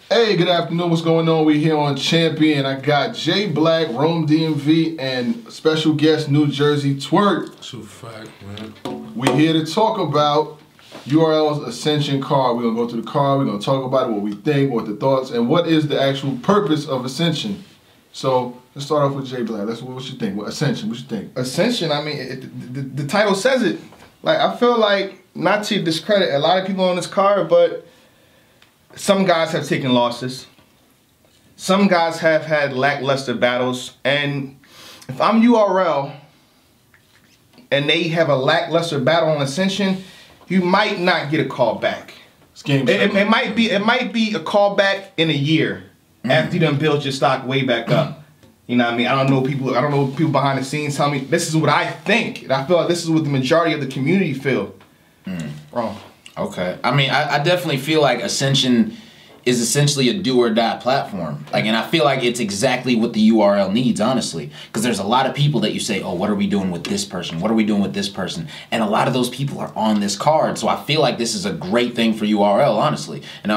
Hey, good afternoon. What's going on? We here on Champion. I got Jay Black, Rome DMV, and special guest New Jersey Twerk. That's a fact, man. We here to talk about URL's Ascension card. We're gonna go through the card. We're gonna talk about it, what we think, what the thoughts, and what is the actual purpose of Ascension. So let's start off with Jay Black. What you think? What Ascension? What you think? Ascension. I mean, the title says it. Like, I feel like, not to discredit a lot of people on this card, but some guys have taken losses. Some guys have had lackluster battles. And if I'm URL and they have a lackluster battle on Ascension, you might not get a call back. It might be a call back in a year after you done built your stock way back up. You know what I mean? I don't know people behind the scenes tell me this is what I think. And I feel like this is what the majority of the community feel. Wrong. Okay. I mean, I definitely feel like Ascension is essentially a do or die platform. Like, and I feel like it's exactly what the URL needs, honestly. Because there's a lot of people that you say, oh, what are we doing with this person? What are we doing with this person? And a lot of those people are on this card. So I feel like this is a great thing for URL, honestly. And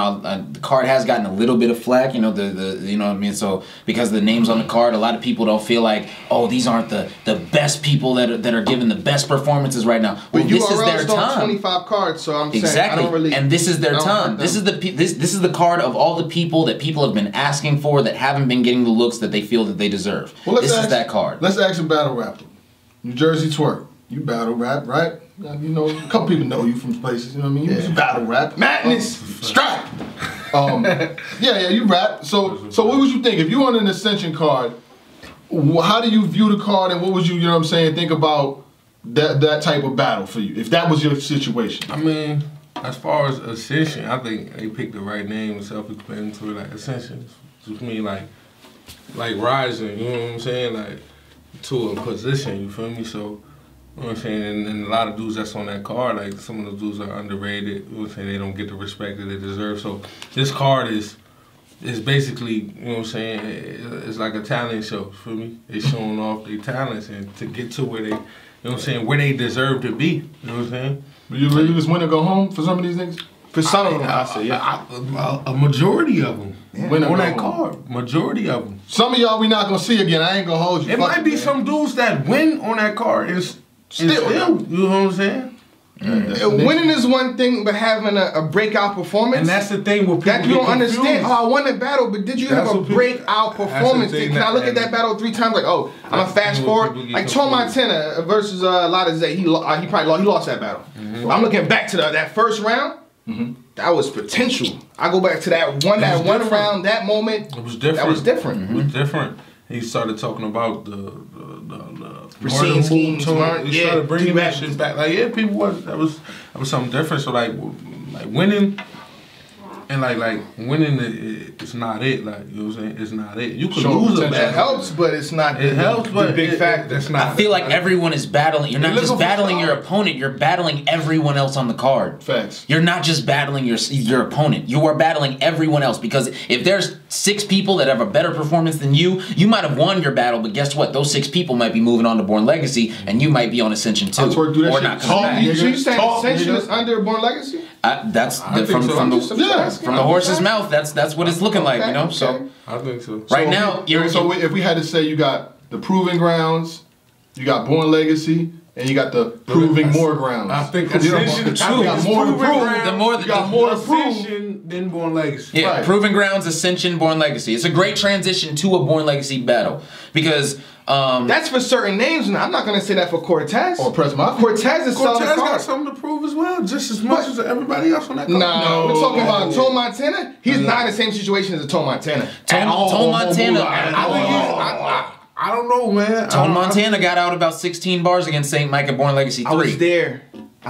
the card has gotten a little bit of flack, you know, you know what I mean? So because the names on the card, a lot of people don't feel like, oh, these aren't the best people that are giving the best performances right now. Well, this is their time. 25 cards, so I'm exactly. saying I don't really. And this is their time. This is the card of all the people that people have been asking for that haven't been getting the looks that they feel that they deserve. Well, this is that card. Let's ask a battle rapper. New Jersey Twerk. You battle rap, right? You know, a couple people know you from places. You know what I mean? You battle rap. Madness, strike. Yeah, you rap. So what would you think if you on an Ascension card? How do you view the card, and what would you know what I'm saying? Think about that type of battle for you if that was your situation. I mean, as far as Ascension, I think they picked the right name and self-explanatory. Like Ascension, to me, like rising. You know what I'm saying? Like to a position. You feel me? So you know what I'm saying. And a lot of dudes that's on that card, like some of the dudes are underrated. You know what I'm saying? They don't get the respect that they deserve. So this card is basically, you know what I'm saying, it's like a talent show, you feel me? They showing off their talents and to get to where they, you know what I'm saying, where they deserve to be, you know what I'm saying? You just win or go home for some of these niggas? For some of them, I say, yeah. A majority of them. Win on that card. Majority of them. Some of y'all we not gonna see again. I ain't gonna hold you. It might be some dudes that win on that card and still, you know what I'm saying? Winning is one thing, but having a breakout performance, and that's the thing with people that you don't understand. Oh, I won the battle, but did you have a breakout performance? Can I look at that battle 3 times? Like, oh, I'm gonna fast forward. Like Tom Montana versus Dollaz, he lost that battle. I'm looking back to that first round. That was potential. I go back to that one round, that moment. It was different. That was different. It was different. He started talking about the Prez schemes. He started bringing that shit back. Like, yeah, people that was something different. So like winning and like winning it's not it. Like, you know what I'm saying? It's not it. You can lose a battle. It helps, but it's not. It helps, but the big factor. That's not. I feel like everyone is battling. You're not just battling your opponent. You're battling everyone else on the card. Facts. You're not just battling your opponent. You are battling everyone else, because if there's 6 people that have a better performance than you, you might have won your battle, but guess what? Those 6 people might be moving on to Born Legacy, and you might be on Ascension too, or not coming back. You saying Ascension is under Born Legacy? From the horse's mouth. That's what it's looking like, you know. So I think so. Right now, so if we had to say, you got the Proving Grounds, you got Born Legacy, and you got the Proving More Grounds. I think Ascension too. You got more to prove. You got more to prove than Born Legacy. Yeah, right. Proving Grounds, Ascension, Born Legacy. It's a great transition to a Born Legacy battle, because that's for certain names, and I'm not gonna say that for Cortez or Prez. Cortez got something to prove as well, just as much as everybody else on that card. No, we're talking about Tom Montana. He's not in the same situation as a Tom Montana. Tom Montana. I don't know, man. Tom Montana got out about 16 bars against St. Mike at Born Legacy 3. I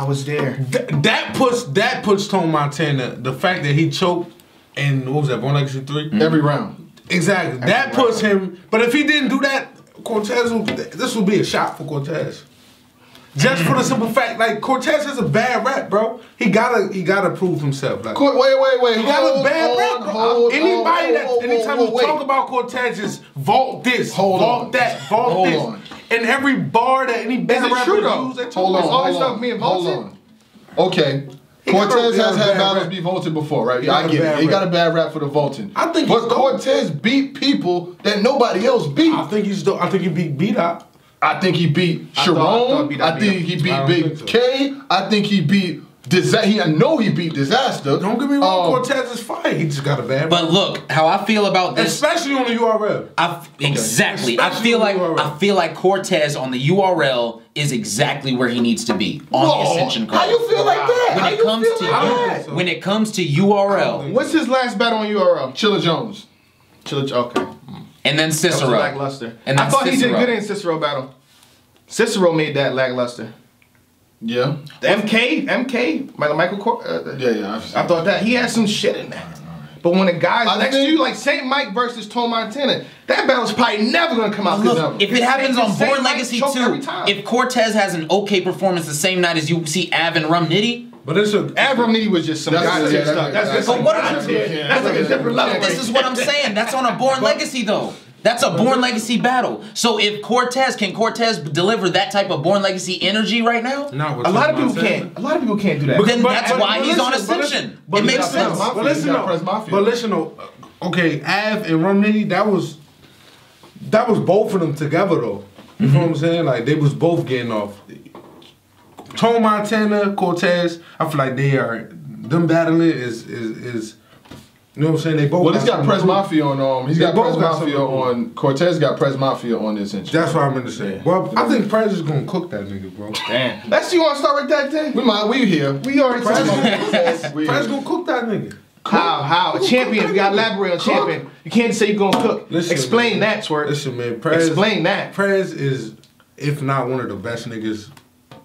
was there. That puts Tom Montana, the fact that he choked and what was that, Born Legacy 3? Every round. Exactly. That puts him, but if he didn't do that, Cortez, this would be a shot for Cortez. Just for the simple fact, like, Cortez has a bad rap, bro. He gotta prove himself. Like, wait. He got a bad rap, bro. Anytime you talk about Cortez, is vault this, vault that, vault this. And every bar that any bad rapper uses, hold on. Okay. Cortez has had battles be vaulted before, right? Yeah, I get it. He got a bad rap for the vaulting. I think but Cortez beat people that nobody else beat. I think he's dope. I think he beat B-Dot. I think he beat Sharon. I think he beat Big K. I think he beat I know he beat Disaster. Don't get me wrong, Cortez is fine. He just got a bad. But look, how I feel about this, especially on the URL. Exactly. Especially I feel like Cortez on the URL is exactly where he needs to be on the Ascension card. How you feel like that? When it comes to URL, what's his last battle on URL? Chilla Jones. Okay. And then Cicero. That was lackluster. And then I thought Cicero. he did good in Cicero battle. Cicero made that lackluster. Yeah. The MK, Michael. Yeah. I thought that he had some shit in that. But when the guys next to you, like St. Mike versus Toe Montana, that battle's probably never gonna come out. Look, if it happens on Born Legacy 2, if Cortez has an okay performance the same night as you see Av and Rum Nitty. But it's Avram Nitty was just some guy stuff. That's like a different level. This is what I'm saying. That's on a Born Legacy though. That's a Born Legacy battle. So if Cortez deliver that type of Born Legacy energy right now? No, a lot of people can't. A lot of people can't do that. Then that's why he's on Ascension. It makes sense. But listen, okay, Av and Rum Nitty, that was both of them together though. You know what I'm saying? Like they was both getting off. Tone Montana, Cortez, I feel like them battling is you know what I'm saying? They both. Well, he's got Prez Mafia on. He's got Prez Mafia on. Cortez got Prez Mafia on the Ascension. That's what I'm gonna say. Yeah. Well, I think Prez is gonna cook that nigga, bro. Damn. You want to start with that thing? We here. We already talked about Prez gonna cook that nigga. How? A champion. We got to elaborate on champion. You can't say you're gonna cook. Listen, explain that, Twerk. Listen, man. Prez. Explain that. Prez is, if not one of the best niggas.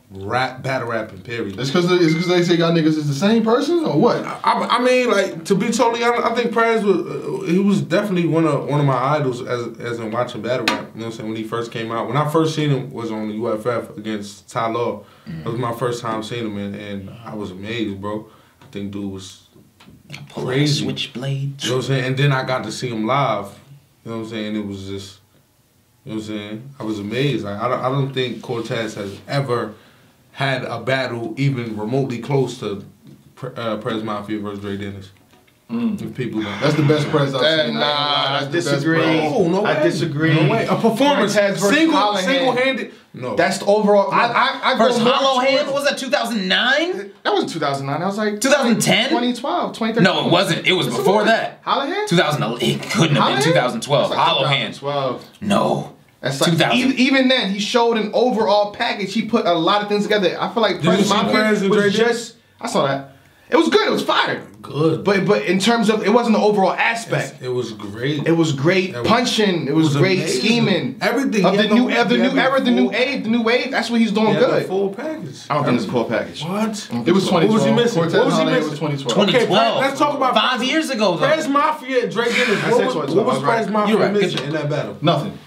Battle rapping, period. It's because they say y'all niggas is the same person or what? I mean, like, to be totally honest, I think Prez was definitely one of my idols as in watching battle rap. You know what I'm saying? When he first came out, when I first seen him was on the UFF against Ty Law. That was my first time seeing him, and I was amazed, bro. I think dude was crazy. Switchblade. You know what I'm saying? And then I got to see him live. You know what I'm saying? It was just, you know what I'm saying? I was amazed. Like, I don't think Cortez has ever had a battle even remotely close to Prez Mafia versus Dre Dennis. If people don't. That's the best Prez I've seen. Nah, I disagree. No way. I disagree. No way. A performance single-handed. No. That's the overall. I versus Hollow Hand, was that 2009? That wasn't 2009. That was like 2010? 2012, 2013. No, it wasn't. It was before that. Hollow Hand? 2011. It couldn't have been 2012. Like Hollow Hand. 2012. No. That's like, even then, he showed an overall package. He put a lot of things together. I feel like Prez Mafia was just. I saw that. It was good. It was fire. Good. But in terms of, it wasn't the overall aspect. It was great. It was great punching. It was great amazing. Scheming. Everything. Of the new era, the new wave. That's what he's doing good. The full package. I don't think it's a full package. What? It was 2012. What was he missing? Cortez What was he missing? Was 2012. 2012. Okay, let's talk about 5 years ago, though. Prez Mafia and Dre Dennis. What was Prez Mafia missing in that battle? Nothing.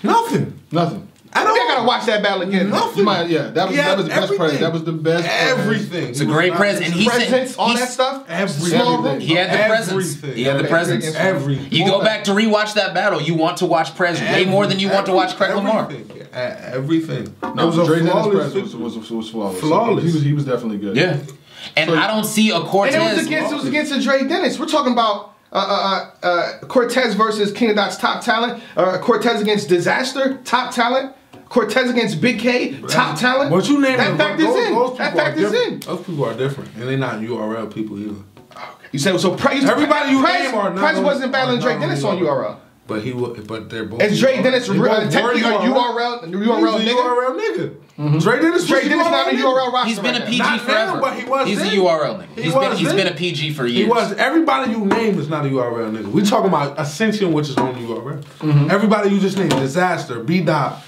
I gotta watch that battle again. Nothing. That was the best Prez. That was the best. Everything. It's a great Prez, and he presence, all that stuff. Everything. He had the presence. He had the presence. Everything. You go back to rewatch that battle, you want to watch Prez way more than you want to watch Craig Lamar. Everything. No, Dre Dennis Prez was flawless. Flawless. He was definitely good. Yeah, and I don't see a Cortez. And it was against the Dre Dennis. We're talking about Cortez versus King of Dot's top talent. Cortez against Disaster, top talent. Cortez against Big K, top talent. But you name that factors in. That factors in. Those people are different, and they're not URL people either. You said so. Everybody you name are not. Prez wasn't battling Dre Dennis on URL. But they're both. Is Dre Dennis technically a URL nigga? Mm-hmm. Dre Dennis not a URL roster. He's been a PG not forever. Now, but he was. He's a URL nigga. He's been a PG for years. He was. Everybody you name is not a URL nigga. We talking about Ascension, which is on URL. Mm-hmm. Everybody you just named, Disaster, B-Dot.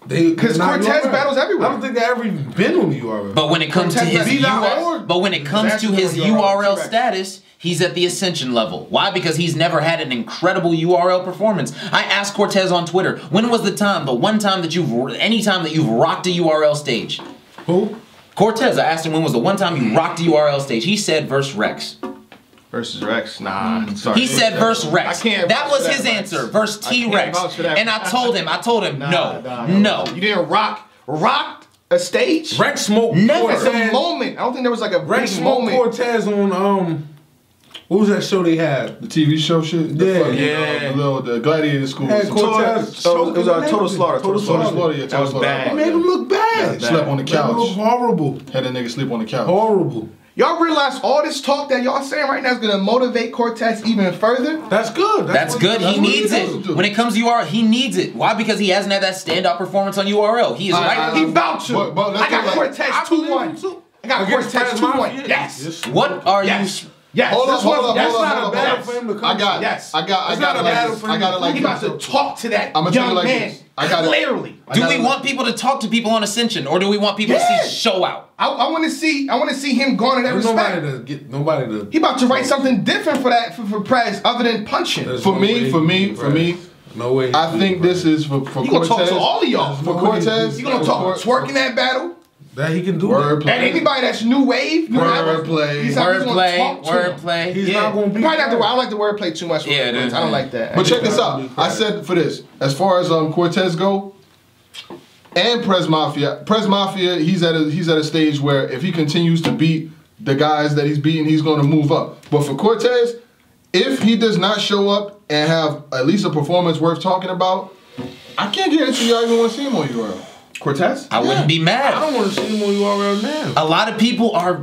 Because Cortez battles everywhere. I don't think they ever even been on the URL. But when it comes to his URL status, he's at the Ascension level. Why? Because he's never had an incredible URL performance. I asked Cortez on Twitter, when was any time that you've rocked a URL stage? Who? Cortez. I asked him when was the one time you rocked a URL stage. He said versus Rex. Versus Rex? Nah, sorry. He said versus Rex. That was his answer. Versus T-Rex. And I told him, no. You didn't rock a stage. Rex smoked Never. It's Cortez. a moment. I don't think there was like a Rex big smoked moment. Cortez on what was that show they had? The TV show shit? The Yeah. fucking, the Gladiator School. Had Some Cortez. It was Total Slaughter. Total Slaughter, yeah. That was bad. It made him look bad. Slept on the Made him look couch. horrible. Had a nigga sleep on the couch. Horrible. Y'all realize all this talk that y'all saying right now is gonna motivate Cortez even further? That's good. That's good. He needs it. When it comes to URL, he needs it. Why? Because he hasn't had that standout performance on URL. He is right. He vouched you. But let's I got go back. Cortez I believe 2-1. him too. I got Against Cortez Prez 2-1. Mafia? Yes. What are Yes. you? Yes. Hold This up, hold was- up, That's hold up, not a hold up, battle hold for him to come. I got Yes. I got It's not it a like battle this. for him. I got it like He about this. to talk to that I'ma tell you young like man. this. I got it. Clearly. Do we want people to talk to people on Ascension, or do we want people to Yeah. see show out? I want to see him garner that There's respect. nobody to. He about to write something different for that for Prez other than punching. There's For no me, way for he me, beat for me, Prez. No way. I think this is for He gonna talk Cortez. to all of y'all. For Cortez, He gonna talk twerk in that battle. that he can do. Wordplay. That. And anybody that's new wave, Wordplay. he's gonna talk to him. Wordplay. He's not gonna be. Probably not the I don't like the wordplay too much. Yeah, it is, I don't man. like that. But check this out. I said for this, as far as Cortez go, and Prez Mafia, he's at a stage where if he continues to beat the guys that he's beating, he's going to move up. But for Cortez, if he does not show up and have at least a performance worth talking about, I can't guarantee y'all even want to see him on URL. Cortez? I wouldn't be mad. I don't want to see him on URL now. A lot of people are.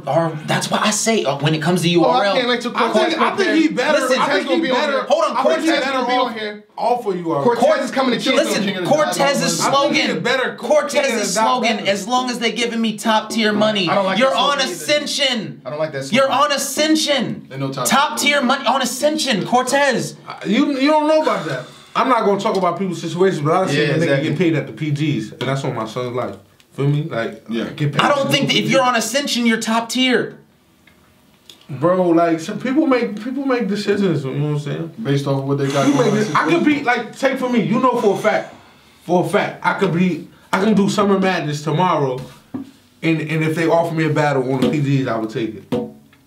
That's why I say when it comes to URL. I can't wait till Cortez. I think he better. Listen, I think gonna he be on better. here. Hold on, I think Cortez he better gonna be on off- here. All for URL. Cortez is coming to kill Listen, King of the Cortez's Dot. I think he's slogan. a better Cortez's slogan. better. As long as they giving me top tier money, I don't like you're that on slogan either. Ascension. I don't like that slogan. You're on Ascension. Ain't no Top tier money on Ascension. Cortez. You don't know about that. I'm not gonna talk about people's situations, but I see Yeah, that exactly. nigga get paid at the PGs, and that's on my son's life. Feel me? Like, Yeah. get paid. I don't think that if you're on Ascension, you're top tier. bro. Like, some people make decisions. You know what I'm saying? Based off of what they got You going make on. it, I could be like, take for me. You know for a fact, I can do Summer Madness tomorrow, and if they offer me a battle on the PGs, I would take it.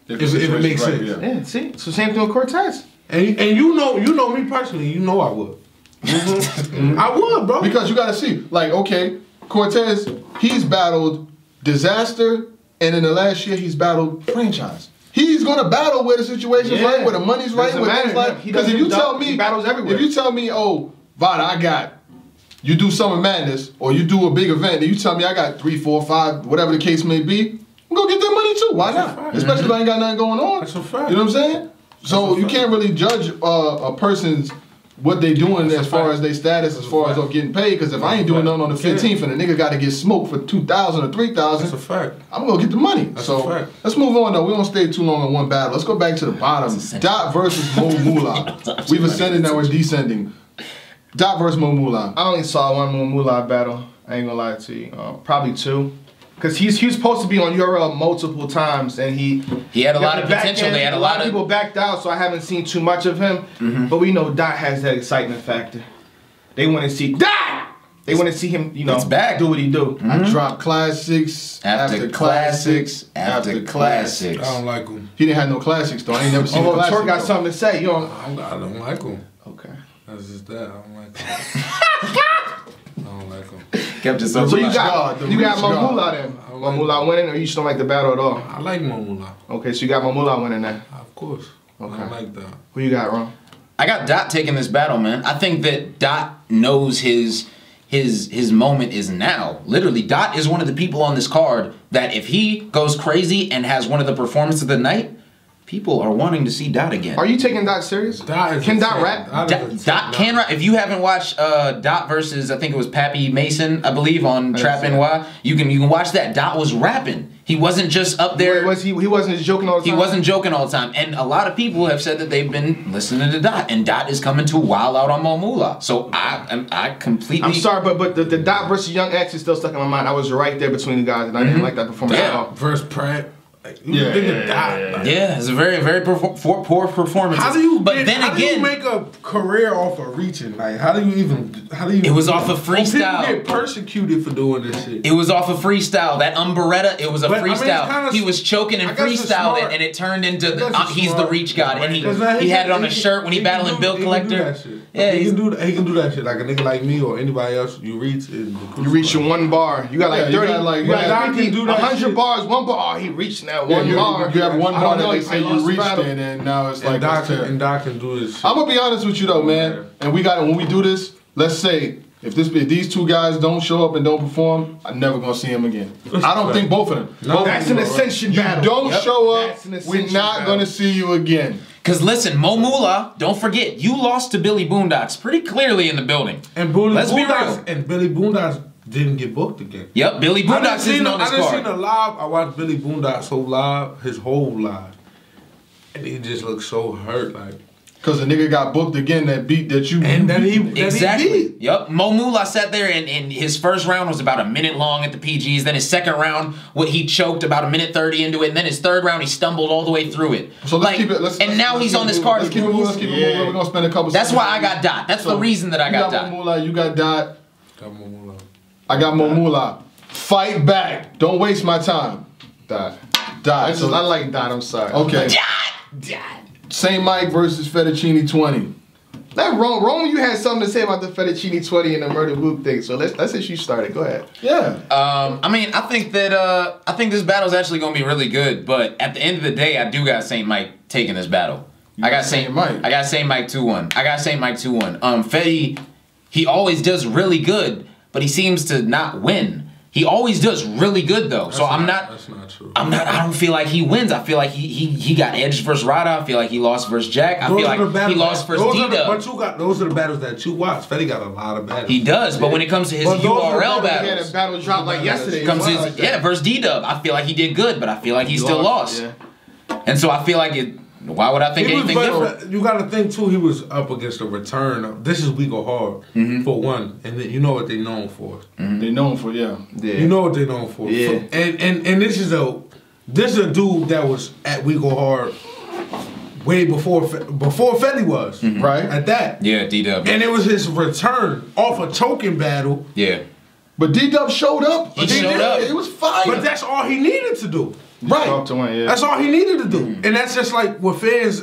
If it makes sense. Yeah. Yeah, see? So same thing with Cortez. And you know me personally. You know I would. I would, bro. Because you gotta see, like, okay, Cortez, he's battled Disaster, and in the last year he's battled Franchise. He's gonna battle where the situation's Yeah. right, where the money's right, Doesn't where matter. things like. He Because if doesn't you tell duck, me, he battles everywhere. if you tell me, oh, Vada, you do Summer Madness, or you do a big event, and you tell me I got 3, 4, 5, whatever the case may be, I'm gonna get that money too. Why That's a not? fact. Especially if I ain't got nothing going on. That's a fact. You know what I'm saying? So That's a you fact. can't really judge a person's what they doing That's as a far fact. as their status, as far as fact. getting paid. Because if I ain't doing nothing on the Yeah. 15th and the nigga got to get smoked for 2,000 or That's a 3,000, fact. I'm gonna get the money. That's so a fact. let's move on though. We don't stay too long on one battle. Let's go back to the bottom. Dot versus Mo Mula. We've ascended, now we're descending. Dot versus Mo Mula. I only saw one Mo Mula battle. I ain't gonna lie to you. Probably two. Because he was supposed to be on URL multiple times, and he He had a got lot the of back potential. end. They had a lot of people backed out, so I haven't seen too much of him. But we know Dot has that excitement factor. They want to see Dot. They want to see him, It's back. do what he do. I dropped classics after classics after classics. I don't like him. He didn't have no classics though. I ain't never seen a Oh, classic. Twerk got though. something to say. You don't. I don't like him. Okay. That's just that. I don't like him. I don't like him. Kept it so So you reach got God, the you got reach Mo God. Mula then. I Mo like Mula winning, or you just don't like the battle at all? I like Mo Mula. Okay, so you got Mo Mula winning then. Of course. Okay. I don't like that. Who you got, Ron? I got Dot taking this battle, man. I think that Dot knows his moment is now. Literally, Dot is one of the people on this card that if he goes crazy and has one of the performances of the night, people are wanting to see Dot again. Are you taking Dot serious? Dot is Can Dot insane. rap? Dot can rap. If you haven't watched Dot versus, I think it was Pappy Mason, I believe, on Trap NY, you can watch that. Dot was rapping. He wasn't just up there. He wasn't just joking all the time. He wasn't joking all the time. And a lot of people have said that they've been listening to Dot, and Dot is coming to wild out on Mo Mula. So I completely. I'm sorry, but the Dot versus Young X is still stuck in my mind. I was right there between the guys, and I didn't like that performance at Yeah. all. Versus Prez. Yeah, it's a very, very poor performance. How do you? But then how again, do you make a career off of reaching? Like, how do you even? It was off of freestyle. People get persecuted for doing this shit. It was off of freestyle. That umbretta, it was a freestyle. I mean, he was choking and freestyle and it turned into he's the reach god. And he had it on his shirt when he battled in Bill Collector. Yeah, he can do that shit. Like a nigga like me or anybody else, you reach in one bar. You got like 30, you got 50, 100 bars, one bar. Oh, he reached that one bar. You have one bar that they say you reached in, and now it's like Doc can do this shit. I'm gonna be honest with you though, man. And when we do this, let's say if these two guys don't show up and don't perform, I'm never gonna see them again. I don't think both of them. No, that's an Ascension battle. You don't show up, we're not gonna see you again. Because listen, Mo Mula, don't forget, you lost to Billy Boondocks pretty clearly in the building. And Let's be real. And Billy Boondocks didn't get booked again. Yep, Billy Boondocks isn't on this card. I done seen a live. I watched Billy Boondocks his whole live. And he just looked so hurt, like. Cause the nigga got booked again that beat that you and that he exactly. beat. Yep. Mo Mula sat there and his first round was about a minute long at the PGs. Then his second round, he choked about a minute 30 into it. And then his third round, he stumbled all the way through it. So let's keep it. Now he's on this card. Let's keep it moving. We're gonna spend a couple. That's why I got Dot. That's the reason that I got Dot. Mo Mula, you got Dot. Got Mo Mula. I got Mo Mula. Fight back. Don't waste my time. Dot. I like Dot. I'm sorry. Okay. Dot. St. Mike versus Fettuccine 20. That Rome, you had something to say about the Fettuccine 20 and the Murder Boop thing. So let's say you started. Go ahead. Yeah. I mean, I think this battle's actually gonna be really good. But at the end of the day, I do got St. Mike taking this battle. I got St. Mike 2-1. I got St. Mike 2-1. Fetty, he always does really good, but he seems to not win. He always does really good though. That's not true. I don't feel like he wins. I feel like he got edged versus Rada. I feel like he lost versus Jack. I feel like he lost versus D-Dub. But those are the battles that you watch. Fetty got a lot of battles. He does, but when it comes to his URL battles, he had a battle drop like yesterday. Versus D-Dub. I feel like he did good, but I feel like he still lost. Yeah. And so I feel like it. Why would I think anything different? You got to think too. He was up against a return. This is We Go Hard for one, and then you know what they're known for. They're known for You know what they're known for. Yeah. And this is a dude that was at We Go Hard way before Fetty was right at that. Yeah, D-Dub. And it was his return off a choking battle. Yeah. But D-Dub showed up. He showed up. It was fire. But that's all he needed to do. Right. That's all he needed to do. And that's just like with fans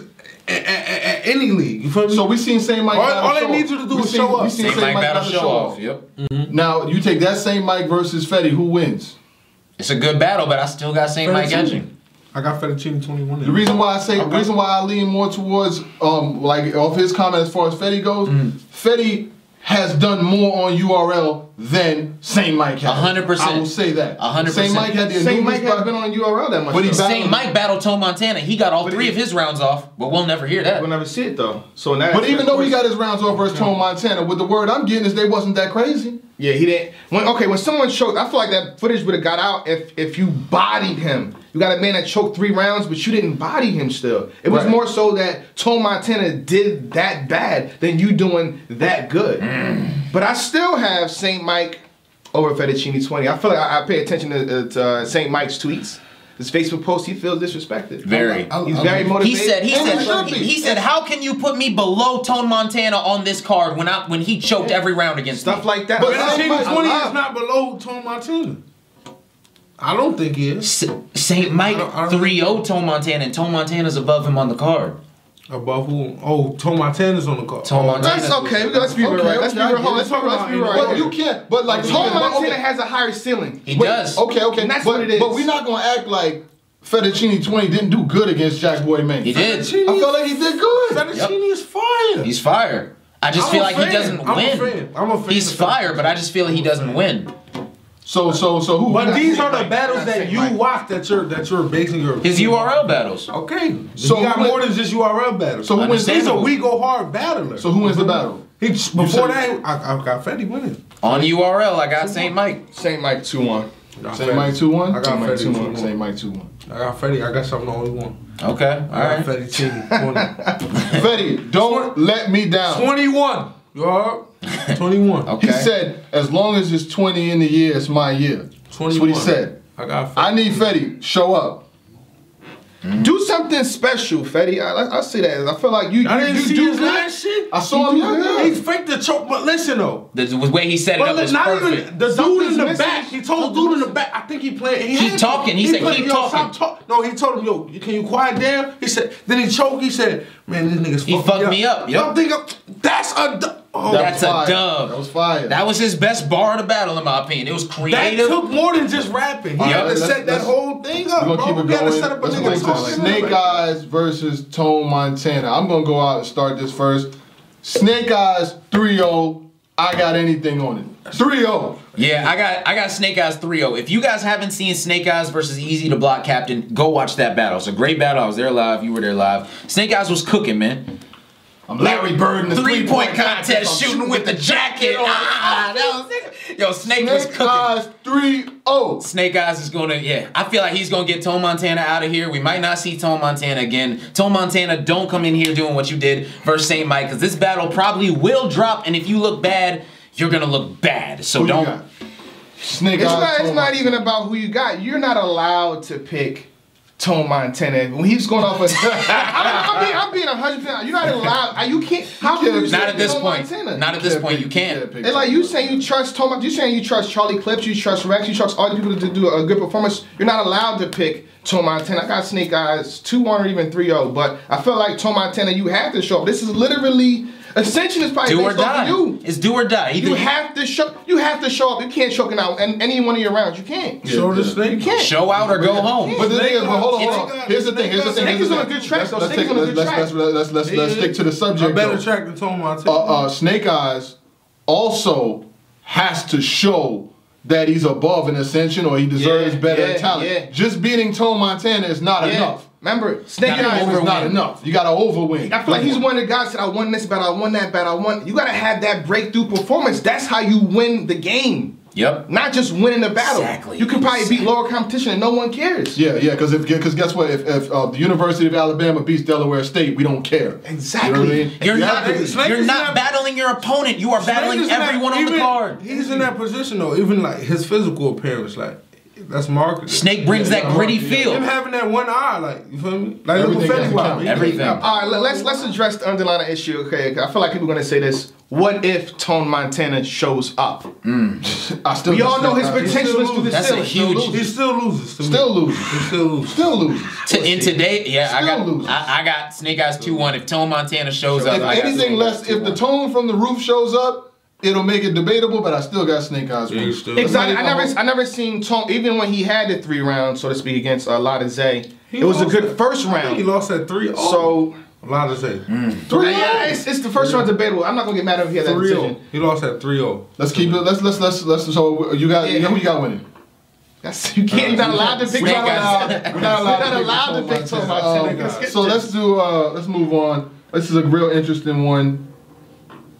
at any league. You feel me? So we seen St. Mike. All they need you to do is show up. St. Mike battle show off. Yep. Now you take that St. Mike versus Fetty. Who wins? It's a good battle, but I still got St. Mike edging. I got Fettuccine 21. The reason why I lean more towards like off his comment as far as Fetty goes, Fetty has done more on URL than St. Mike has. 100%. I will say that. 100%. St. Mike had the St. Mike has been on URL that much. But St. Mike battled Toe Montana. He got all three of his rounds off, but we'll never hear that. We'll never see it though. So now, but even though he got his rounds off versus Toe Montana, with the word I'm getting is they wasn't that crazy. Yeah, he didn't. When someone choked, I feel like that footage would have got out if you bodied him. You got a man that choked 3 rounds, but you didn't body him still. It was more so that Toe Montana did that bad than you doing that good. But I still have St. Mike over Fettuccine 20. I feel like I pay attention to St. Mike's tweets. His Facebook post, he feels disrespected. Very. He's very motivated. He said, how can you put me below Tone Montana on this card when he choked every round against stuff me? like that. But Fettuccine 20 is not below Tone Montana. I don't think he is. St. Mike 3-0 Tone Montana, and Tone Montana's above him on the card. Above who? Oh, Tone Montana's on the card. That's okay. Let's be real. Let's be real. Let's be real. But you can't. But like Tone Montana has a higher ceiling. He does. Okay. And that's what it is. But we're not gonna act like Fettuccine 20 didn't do good against Jack Boy Maine. He did. I felt like he did good. Fettuccine is fire. He's fire. I just feel like he doesn't win. I'm a fan. He's fire, but I just feel like he doesn't win. So who? But these are the battles that you watch that you're basing your his URL battles. Okay. So you got more than just URL battles. So who wins? He's a We Go Hard battler. So who wins the battle? Before that, I got Fetty winning. On URL, I got St. Mike. St. Mike 2-1. St. Mike 2-1? I got Fetty 2-1. St. Mike 2-1. I got Fetty. I got something only one. Okay. All right. Fettuccine 20. Fetty, don't let me down. 21. You heard? 21. Okay. He said, as long as it's 20 in the year, it's my year. 21. That's what he said. I got Fetty. I need Fetty. Show up. Do something special, Fetty. I say that. I feel like you. I didn't you see do his good. last shit. I saw him. Yeah. He faked the choke, but listen though. The way he set it up was not perfect. even the dude Something's in the missing. back. He told the dude in the back. I think he played. Keep talking. He said, keep talking. No, he told him, yo, can you quiet down? He said. Then he choked. He said, man, this nigga's He fucked me up. Yep. I'm thinking, that's a. Oh, That's a fire. dub. That was fire. That was his best bar of the battle, in my opinion. It was that creative. took more than just rapping. He had to set that whole thing up, We're gonna bro. keep He it had to going. set up a Let's nigga's go to talking. Snake Eyez versus Tone Montana. I'm gonna go out and start this first. Snake Eyez 3-0. I got anything on it. 3-0. Yeah, I got Snake Eyez 3-0. If you guys haven't seen Snake Eyez versus Easy the Block Captain, go watch that battle. It's a great battle. I was there live. You were there live. Snake Eyez was cooking, man. I'm Larry Bird in the Three-point contest, shooting with the jacket. Yo, Snake was cooking. Eyez 3-0. Snake Eyez is gonna, I feel like he's gonna get Tone Montana out of here. We might not see Tone Montana again. Tone Montana, don't come in here doing what you did versus St. Mike, because this battle probably will drop, and if you look bad, you're gonna look bad. So Who you don't. got? Snake Eyez. It's not even about who you got. You're not allowed to pick Tone Montana when he's going off. I'm being 100%. You're not allowed. You can't. How can you Not at this Tone point. Montana? Not at this point. You can't. It's like you saying you trust Tone. You saying you trust Charlie Clips. You trust Rex. You trust all the people to do a good performance. You're not allowed to pick Tone Montana. I got Snake Eyez 2-1 or even 3-0. But I feel like Tone Montana, you have to show up. This is literally. Ascension is probably Do or based off die. of you. It's do or die. Either You have to show. You have to show up. You can't choke it out. And any one of your rounds, you can't. Show the Snake. You can't. show out or go home. But the thing is, hold on. Here's the thing. Snake is on a good track, though. Snake is on a good track. Let's stick to the subject. A better though. track than Tone Montana. Snake Eyez also has to show that he's above an Ascension or he deserves better talent. Yeah. Just beating Tone Montana is not enough. Remember, Snake Eyez Is not enough. You gotta overwin. I feel like he's one of the guys that I won this battle, I won that battle, You gotta have that breakthrough performance. That's how you win the game. Yep. Not just winning the battle. Exactly. You can probably beat lower competition and no one cares. Yeah, because guess what? If the University of Alabama beats Delaware State, we don't care. Exactly. You know what I mean? You're You not, have to- Snake you're is not not- battling your opponent. You are battling Snake is not everyone on the even- card. He's in that position though. Even like his physical appearance, like that's marketing. Snake brings that gritty feel. Him having that one eye, like you feel me? Like Everything Fetty has to Wap. count. Everything. All right, let's address the underlying issue, okay? I feel like people are gonna say this. What if Tone Montana shows up? I still We all know his Snake Eyez. potential is through the That's a ceiling. huge. He still loses. To me. Still loses. He still loses. Still loses. In today, Still loses. I got Snake Eyez 2-1. If Tone Montana shows up, If I got anything Snake less, Eyez if the 2-1. tone from the roof shows up, it'll make it debatable. But I still got Snake Eyez. Yeah, you winning. still- Exactly. I never seen Tone, even when he had the 3 rounds, so to speak, against Lotta Zay. It was a lost good at- first I think round. he lost at 3-0. So a lot to say. yeah, it's the first round debatable. I'm not gonna get mad if he had that 3-0. decision. He lost at 3-0. Let's keep it. Let's. So you got. You know who you got winning? That's, you can't. You're not allowed to pick. Snake Tone Eyez. Montana. We're not allowed. You're not allowed to pick Tone Montana. So let's do. Let's move on. This is a real interesting one.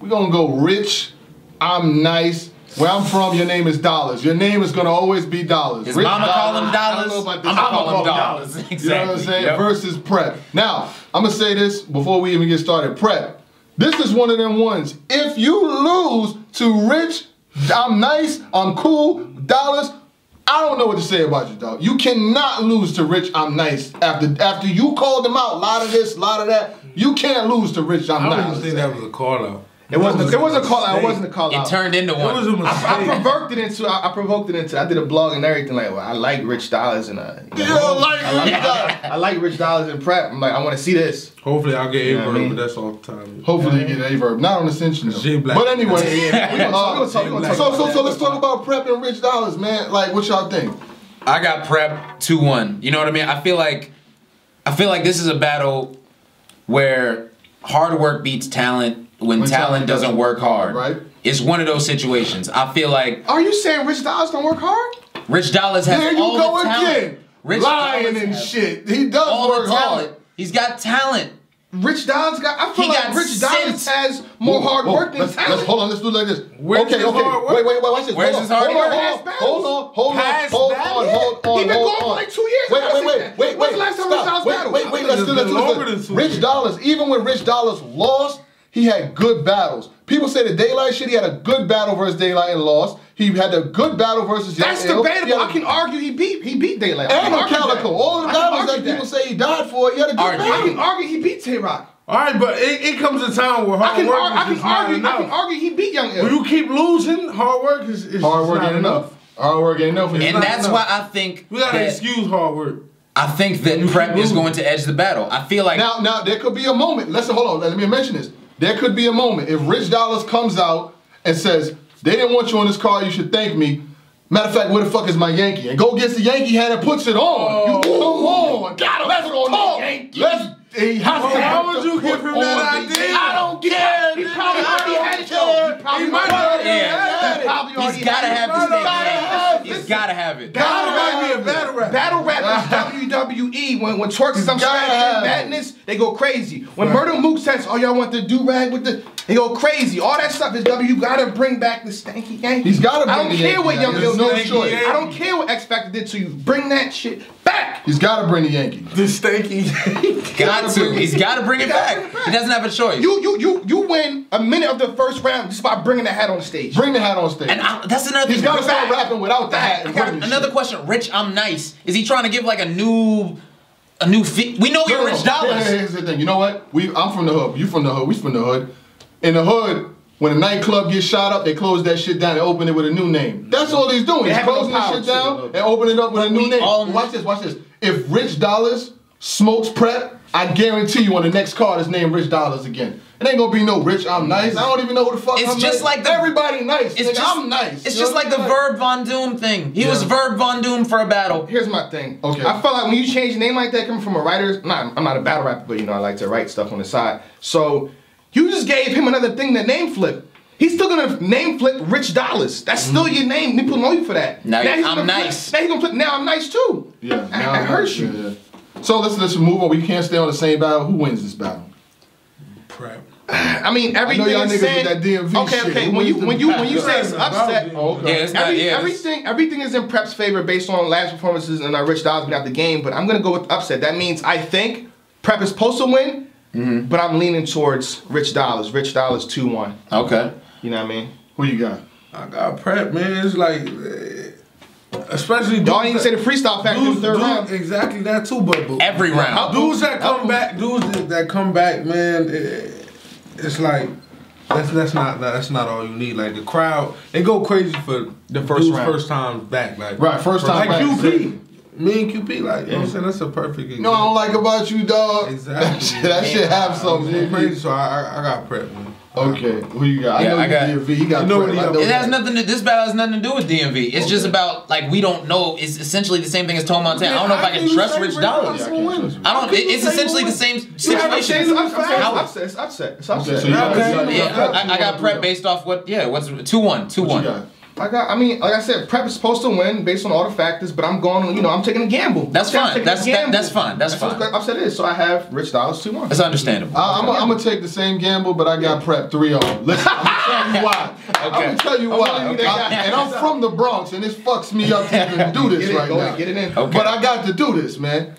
We're gonna go rich. I'm nice. Where I'm from, your name is Dollaz. Your name is gonna always be Dollaz. His Rich mama call him I don't know Dollaz. about this. I'm gonna call him Dollaz. Dollaz. Exactly. You know what I'm saying? Yep. Versus Prep. Now, I'm gonna say this before we even get started. Prep. This is one of them ones. If you lose to Rich, I'm nice, I'm cool, Dollaz, I don't know what to say about you, dog. You cannot lose to Rich, I'm nice. After you called him out, a lot of this, a lot of that, you can't lose to Rich, I'm I don't nice. even think that was a call out. It wasn't a call out. It wasn't a call It out. turned into It was a one. mistake. I provoked it into. I did a blog and everything. Like, well, I like Rich Dollaz and You don't like I like Rich Dollaz and Prep. I'm like, I want to see this. Hopefully I'll get a You know what I mean? but that's all the time. Hopefully you get a verb. Not on Ascension though. J Black. But anyway, We gonna talk so let's talk about Prep and Rich Dollaz, man. Like, what y'all think? I got Prep 2-1. You know what I mean? I feel like this is a battle where hard work beats talent when talent doesn't work hard. Right. It's one of those situations. I feel like Are you saying Rich Dollaz don't work hard? Rich Dollaz has There you all go the talent. again. Rich Lying Dollaz and has shit. He does all work the talent. hard. He's got talent. Rich Dollaz got. I feel He like got Rich Dollaz sense. has more hard work than let's talent. hold on. Let's do it like this. Where's his hard work? Wait. Watch this. Where's hold his on, hard hold work? on, hold on. Past Hold battles? on. He been going for like 2 years. Wait. When's the last time Rich Stop. Dollaz battled? Wait. Let's do longer than this. 2 Rich years. Dollaz, even when Rich Dollaz lost, he had good battles. People say the Daylight shit, he had a good battle versus Daylight and lost. He had a good battle versus Young That's Ill. debatable. I can argue he beat Daylight. And Calico. All the battles that people say he died for, he had a good battle. I can argue he beat Tay-Rock. All right, but it comes a time where hard work is not enough. I can argue he beat Young Ill. When you keep losing, hard work is hard work ain't enough. Hard work ain't enough. And that's why I think we gotta excuse hard work. I think that Prep is going to edge the battle. I feel like now there could be a moment. Hold on. Let me mention this. There could be a moment if Rich Dollaz comes out and says they didn't want you on this card. You should thank me. Matter of fact, where the fuck is my Yankee? And go gets the Yankee hat and puts it on. You come on. Let's talk. He has to. How would you give him that idea? I don't care. He probably already had it though. He's gotta have this thing. He's gotta have it. Battle rap is WWE. When Twerk is madness, they go crazy. When Murder Mook says, "Oh, y'all want the do rag with the," they go crazy. All that stuff is You gotta bring back the stanky Yankee. He's gotta. I don't care what Young Ill did. I I don't care what X Factor did to you. Bring that shit back. He's gotta bring the Yankee. The stanky. He's got to bring it back. He doesn't have a choice. You win a minute of the first round just by bringing the hat on stage. Bring the hat on stage. And that's another thing. He's got to start rapping without the hat. Another question. Rich, I'm nice. Is he trying to give like a new fit? We know you're Rich Dollaz. Here's the thing. You know what? I'm from the hood. You from the hood. We from the hood. In the hood, when a nightclub gets shot up, they close that shit down and open it with a new name. That's all he's doing. He's closing the shit down and opening it up with a new name. Watch this. Watch this. If Rich Dollaz smokes Prep, I guarantee you on the next card is named Rich Dollaz again. It ain't gonna be no Rich, I'm nice. I don't even know who the fuck I'm just nice. like everybody nice. It's just, I'm nice. It's just like the Verb Von Doom thing. He was Verb Von Doom for a battle. Here's my thing. Okay. I felt like when you change your name like that, coming from a writer, I'm not a battle rapper, but I like to write stuff on the side. So you just gave him another thing to name flip. He's still gonna name flip Rich Dollaz. That's still your name. People know you for that. Now I'm nice. Now he's gonna flip. Now I'm nice too. Yeah. That hurts you. Yeah. So let's move on. We can't stay on the same battle. Who wins this battle? Prep. I mean, everything I know y'all is niggas with that DMV shit. Okay. When you say it's upset, okay. everything is in Prep's favor based on last performances and Rich Dollaz being out the game. But I'm gonna go with upset. That means I think Prep is supposed to win, but I'm leaning towards Rich Dollaz. Rich Dollaz 2-1. Okay. You know what I mean? Who you got? I got Prep, man. It's like, especially y'all didn't say the freestyle factor in the third round. Exactly that too, but every round. Dudes that come back, man. It's like that's not all you need. Like the crowd, they go crazy for the first round. First time back, like first time like back. QP. Me and QP, like, you know what I'm saying? That's a perfect example. You know what I don't like about you, dog? Exactly. that shit have something. Crazy, so I got Prep, man. Okay, who you got? I got DMV. He got Prep. It has nothing to. This battle has nothing to do with DMV. It's just about like we don't know. It's essentially the same thing as Tone Montana. I don't know if I can trust Rich Dollaz. I don't. It's essentially the same situation. It's upset. I got Prep based off what? Yeah, what's 2-1. 2-1. Like I said, Prep is supposed to win based on all the factors, but I'm going, I'm taking a gamble. That's fine. That's fine. That's fine. What upset is, so I have Rich Dollaz 2-1. That's understandable. I'm gonna take the same gamble, but I got Prep 3-0. Listen, I'm gonna tell you why. I'm gonna tell you why. And I'm from the Bronx, and this fucks me up to even do this right now. Get it in. Okay. But I got to do this, man.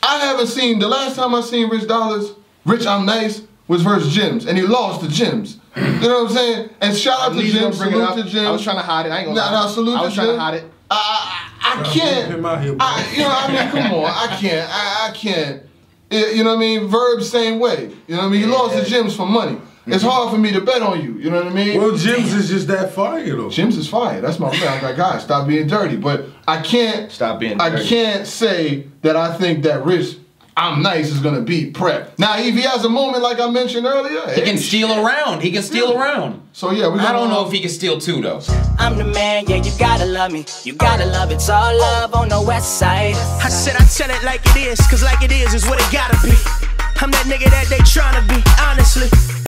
I haven't seen the last time I seen Rich Dollaz, Rich I'm Nice, was versus Jims, and he lost to Jims. You know what I'm saying? And shout out to Jims, salute to Jims. I was trying to hide it. I ain't gonna lie. Salute to Jims. I was trying to hide it. I can't. You know what I mean? Come on. I can't. You know what I mean? Verb same way. You know what I mean? He lost to Jims for money. It's hard for me to bet on you. You know what I mean? Well, Jims is just that fire though. Jims is fire. That's my friend. I'm like, guys, stop being dirty. But I can't. Stop being dirty. I can't say that I think that Rich I'm Nice is gonna beat Prep. Now, if he has a moment like I mentioned earlier, he can steal around. He can steal around. So yeah, I don't know if he can steal two though. I'm the man, yeah, you gotta love me. You gotta love it. It's all love on the west side. I said I tell it like it is, cause like it is what it gotta be. I'm that nigga that they tryna be, honestly.